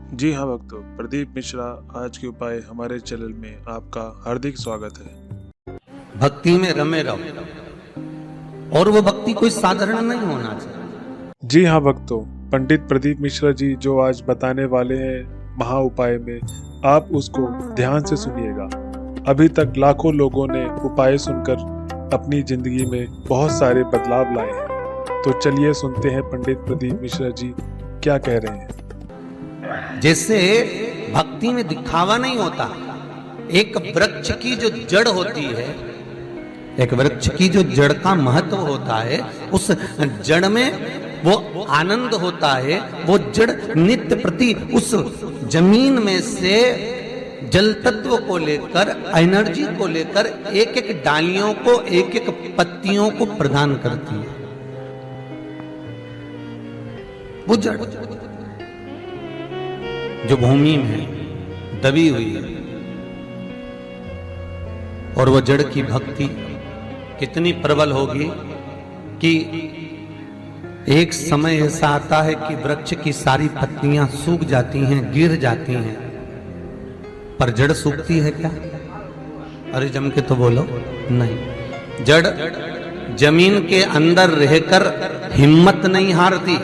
जी हाँ भक्तों, प्रदीप मिश्रा आज के उपाय हमारे चैनल में आपका हार्दिक स्वागत है। भक्ति में रमे रहो और वो भक्ति कोई साधारण नहीं होना चाहिए। जी हाँ भक्तों, पंडित प्रदीप मिश्रा जी जो आज बताने वाले हैं महा उपाय में, आप उसको ध्यान से सुनिएगा। अभी तक लाखों लोगों ने उपाय सुनकर अपनी जिंदगी में बहुत सारे बदलाव लाए हैं। तो चलिए सुनते हैं पंडित प्रदीप मिश्रा जी क्या कह रहे हैं। जैसे भक्ति में दिखावा नहीं होता। एक वृक्ष की जो जड़ होती है, एक वृक्ष की जो जड़ का महत्व होता है, उस जड़ में वो आनंद होता है। वो जड़ नित्य प्रति उस जमीन में से जल तत्व को लेकर, एनर्जी को लेकर एक एक डालियों को, एक एक पत्तियों को प्रदान करती है। वो जड़ जो भूमि में दबी हुई है, और वो जड़ की भक्ति कितनी प्रबल होगी कि एक समय ऐसा आता है कि वृक्ष की सारी पत्तियां सूख जाती हैं, गिर जाती हैं, पर जड़ सूखती है क्या? अरे जम के तो बोलो, नहीं। जड़ जमीन के अंदर रहकर हिम्मत नहीं हारती।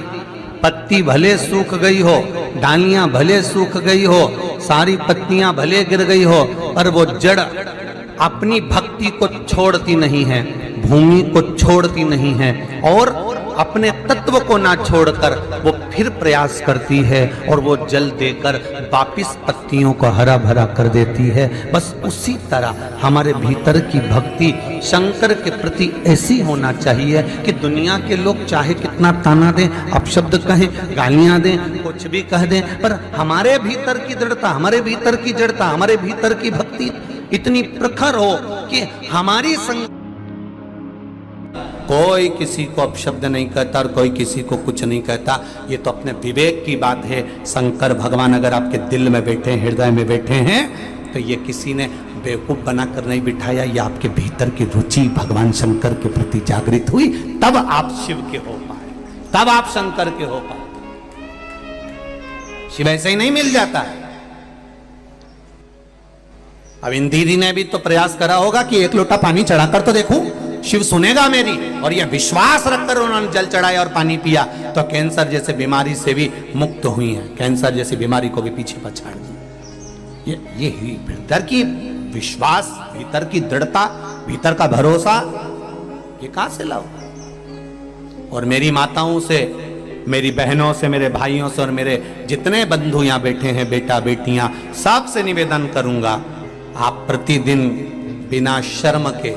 पत्ती भले सूख गई हो, डालियां भले सूख गई हो, सारी पत्तियां भले गिर गई हो, पर वो जड़ अपनी भक्ति को छोड़ती नहीं है, भूमि को छोड़ती नहीं है, और अपने तत्व को ना छोड़कर वो फिर प्रयास करती है और वो जल देकर वापिस पत्तियों को हरा भरा कर देती है। बस उसी तरह हमारे भीतर की भक्ति शंकर के प्रति ऐसी होना चाहिए कि दुनिया के लोग चाहे कितना ताना दें, अपशब्द कहें, गालियां दें, कुछ भी कह दें, पर हमारे भीतर की दृढ़ता, हमारे भीतर की जड़ता, हमारे भीतर की भक्ति इतनी प्रखर हो कि हमारी कोई किसी को अपशब्द नहीं कहता और कोई किसी को कुछ नहीं कहता। ये तो अपने विवेक की बात है। शंकर भगवान अगर आपके दिल में बैठे हैं, हृदय में बैठे हैं, तो ये किसी ने बेवकूफ बनाकर नहीं बिठाया। ये आपके भीतर की रुचि भगवान शंकर के प्रति जागृत हुई, तब आप शिव के हो पाए, तब आप शंकर के हो पाए। शिव ऐसे ही नहीं मिल जाता है। अब इन दीदी ने भी तो प्रयास करा होगा कि एक लोटा पानी चढ़ाकर तो देखूं, शिव सुनेगा मेरी, और यह विश्वास रखकर उन्होंने जल चढ़ाया और पानी पिया, तो कैंसर जैसे बीमारी से भी मुक्त हुई है। कैंसर जैसी बीमारी को भी पीछे पछाड़ दी। ये भीतर की विश्वास, भीतर की दृढ़ता, भीतर का भरोसा, ये कहां से लाओ? और मेरी माताओं से, मेरी बहनों से, मेरे भाइयों से और मेरे जितने बंधु यहां बैठे हैं, बेटा बेटियां, सबसे निवेदन करूंगा, आप प्रतिदिन बिना शर्म के,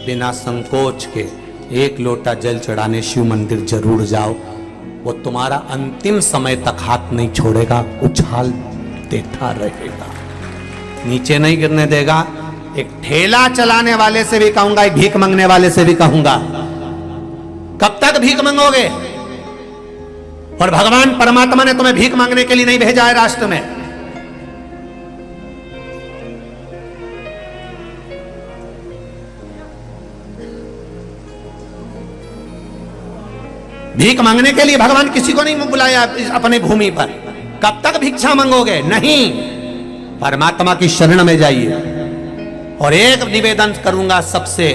बिना संकोच के एक लोटा जल चढ़ाने शिव मंदिर जरूर जाओ। वो तुम्हारा अंतिम समय तक हाथ नहीं छोड़ेगा, उछाल देता रहेगा, नीचे नहीं गिरने देगा। एक ठेला चलाने वाले से भी कहूंगा, एक भीख मांगने वाले से भी कहूंगा, कब तक भीख मांगोगे? और भगवान परमात्मा ने तुम्हें भीख मांगने के लिए नहीं भेजा है राष्ट्र में। भीख मांगने के लिए भगवान किसी को नहीं बुलाया अपने भूमि पर। कब तक भिक्षा मांगोगे? नहीं, परमात्मा की शरण में जाइए। और एक निवेदन करूंगा सबसे,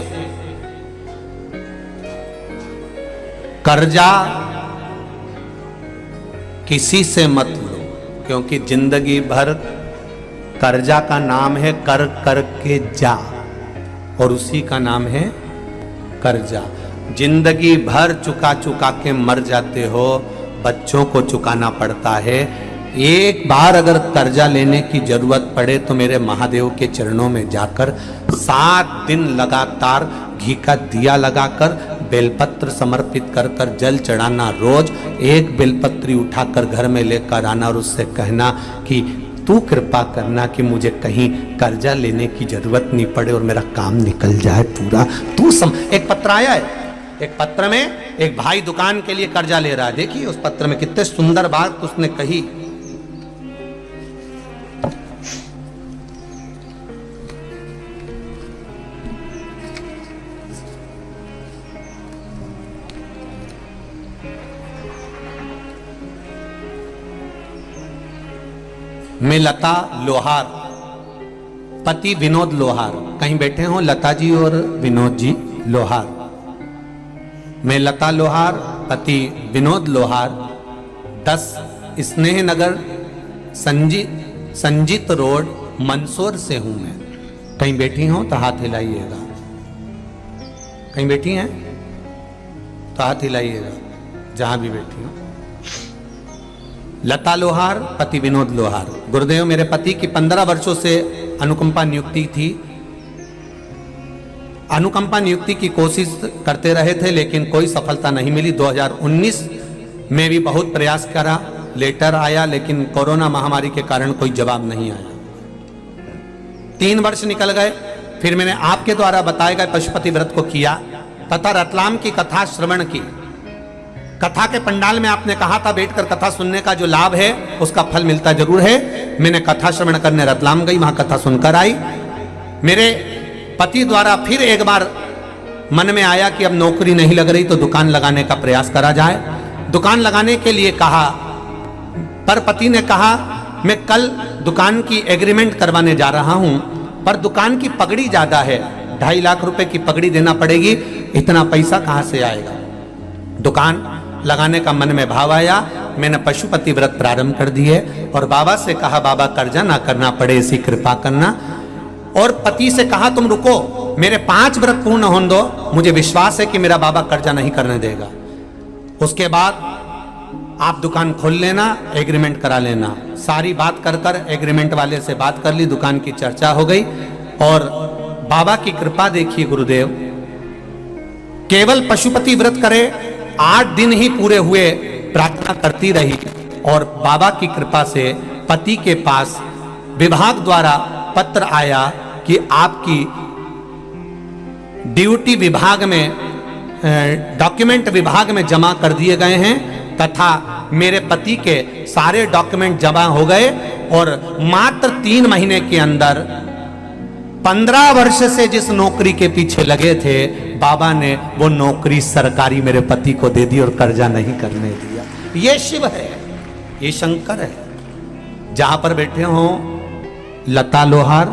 कर्जा किसी से मत लो, क्योंकि जिंदगी भर कर्जा का नाम है कर कर के जा, और उसी का नाम है कर्जा। जिंदगी भर चुका चुका के मर जाते हो, बच्चों को चुकाना पड़ता है। एक बार अगर कर्जा लेने की जरूरत पड़े तो मेरे महादेव के चरणों में जाकर 7 दिन लगातार घी का दिया लगाकर, बेलपत्र समर्पित कर कर जल चढ़ाना रोज। एक बेलपत्री उठाकर घर में लेकर आना और उससे कहना कि तू कृपा करना कि मुझे कहीं कर्जा लेने की जरूरत नहीं पड़े और मेरा काम निकल जाए पूरा। एक पत्र आया है, एक पत्र में एक भाई दुकान के लिए कर्जा ले रहा है। देखिए उस पत्र में कितने सुंदर बात उसने कही। मैं लता लोहार, पति विनोद लोहार। कहीं बैठे हो लता जी और विनोद जी लोहार। मैं लता लोहार, पति विनोद लोहार, 10 स्नेह नगर संजीत रोड मंदसौर से हूं मैं। कहीं बैठी हो तो हाथ हिलाइएगा। कहीं बैठी हैं तो हाथ हिलाइएगा, जहां भी बैठी हो। लता लोहार, पति विनोद लोहार। गुरुदेव, मेरे पति की 15 वर्षों से अनुकंपा नियुक्ति थी। अनुकंपा नियुक्ति की कोशिश करते रहे थे, लेकिन कोई सफलता नहीं मिली। 2019 में भी बहुत प्रयास करा, लेटर आया, लेकिन कोरोना महामारी के कारण कोई जवाब नहीं आया। 3 वर्ष निकल गए। फिर मैंने आपके द्वारा बताए गए पशुपति व्रत को किया तथा रतलाम की कथा श्रवण की। कथा के पंडाल में आपने कहा था बैठकर कथा सुनने का जो लाभ है उसका फल मिलता जरूर है। मैंने कथा श्रवण करने रतलाम गई, वहां कथा सुनकर आई। मेरे पति द्वारा फिर एक बार मन में आया कि अब नौकरी नहीं लग रही तो दुकान लगाने का प्रयास करा जाए। दुकान लगाने के लिए कहा, पर पति ने कहा मैं कल दुकान की एग्रीमेंट करवाने जा रहा हूं, पर दुकान की पगड़ी ज्यादा है, 2.5 लाख रुपए की पगड़ी देना पड़ेगी, इतना पैसा कहां से आएगा। दुकान लगाने का मन में भाव आया। मैंने पशुपति व्रत प्रारंभ कर दिए और बाबा से कहा बाबा कर्जा ना करना पड़े, ऐसी कृपा करना। और पति से कहा तुम रुको, मेरे 5 व्रत पूर्ण होने दो, मुझे विश्वास है कि मेरा बाबा कर्जा नहीं करने देगा। उसके बाद आप दुकान खोल लेना, एग्रीमेंट करा लेना। सारी बात कर एग्रीमेंट वाले से बात कर ली, दुकान की चर्चा हो गई। और बाबा की कृपा देखिए गुरुदेव, केवल पशुपति व्रत करे, 8 दिन ही पूरे हुए, प्रार्थना करती रही और बाबा की कृपा से पति के पास विभाग द्वारा पत्र आया कि आपकी ड्यूटी विभाग में, डॉक्यूमेंट विभाग में जमा कर दिए गए हैं तथा मेरे पति के सारे डॉक्यूमेंट जमा हो गए। और मात्र 3 महीने के अंदर 15 वर्ष से जिस नौकरी के पीछे लगे थे, बाबा ने वो नौकरी सरकारी मेरे पति को दे दी और कर्जा नहीं करने दिया। ये शिव है, ये शंकर है। जहां पर बैठे हो लता लोहार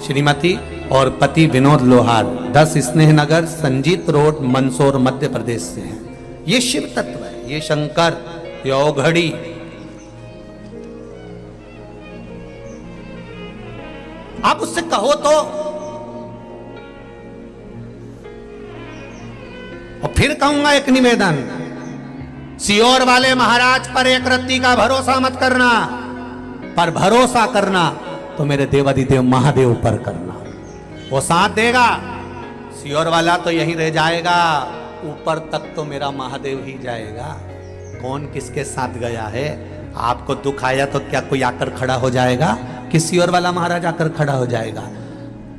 श्रीमती और पति विनोद लोहार, 10 स्नेह नगर संजीत रोड मंदसौर मध्य प्रदेश से हैं। ये शिव तत्व है, ये शंकर, ये औघड़ी। आप उससे कहो तो, और फिर कहूंगा एक निवेदन, सियोर वाले महाराज पर एक रत्ती का भरोसा मत करना, पर भरोसा करना तो मेरे देवाधिदेव महादेव पर करना, वो साथ देगा। सियोर वाला तो यही रह जाएगा, ऊपर तक तो मेरा महादेव ही जाएगा। कौन किसके साथ गया है? आपको दुख आया तो क्या कोई आकर खड़ा हो जाएगा कि सियोर वाला महाराज आकर खड़ा हो जाएगा?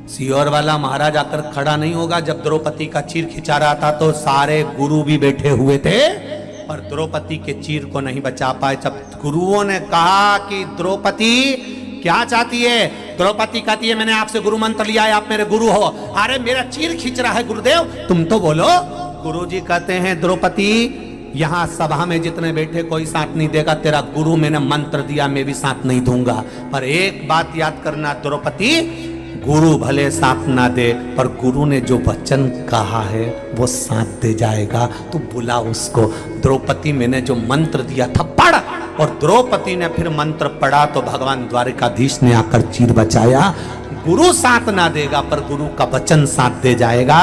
सियोर वाला महाराज आकर खड़ा नहीं होगा। जब द्रौपदी का चीर खिंचा रहा था तो सारे गुरु भी बैठे हुए थे और द्रौपदी के चीर को नहीं बचा पाए। जब गुरुओं ने कहा कि द्रौपदी क्या चाहती है, द्रौपदी कहती है मैंने आपसे गुरु मंत्र लिया है, आप मेरे गुरु हो। अरे मेरा चीर खींच रहा है गुरुदेव, तुम तो बोलो। गुरुजी कहते हैं द्रौपदी यहां सभा में जितने बैठे कोई साथ नहीं देगा, तेरा गुरु मैंने मंत्र दिया, मैं भी साथ नहीं दूंगा। पर एक बात याद करना द्रौपदी, गुरु भले साथ ना दे पर गुरु ने जो वचन कहा है वो साथ दे जाएगा, तो बुला उसको। द्रौपदी मैंने जो मंत्र दिया था पढ़, और द्रौपदी ने फिर मंत्र पढ़ा तो भगवान द्वारिकाधीश ने आकर चीर बचाया। गुरु साथ ना देगा पर गुरु का वचन साथ दे जाएगा।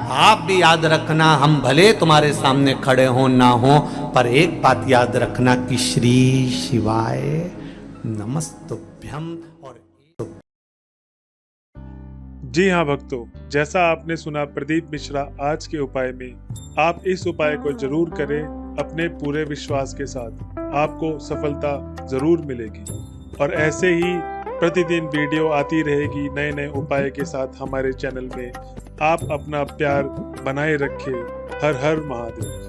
आप भी याद रखना, हम भले तुम्हारे सामने खड़े हो ना हो, पर एक बात याद रखना कि श्री शिवाय नमस्तुभ्यम। और जी हाँ भक्तों, जैसा आपने सुना प्रदीप मिश्रा आज के उपाय में, आप इस उपाय को जरूर करें अपने पूरे विश्वास के साथ, आपको सफलता जरूर मिलेगी। और ऐसे ही प्रतिदिन वीडियो आती रहेगी नए नए उपाय के साथ हमारे चैनल में। आप अपना प्यार बनाए रखें। हर हर महादेव।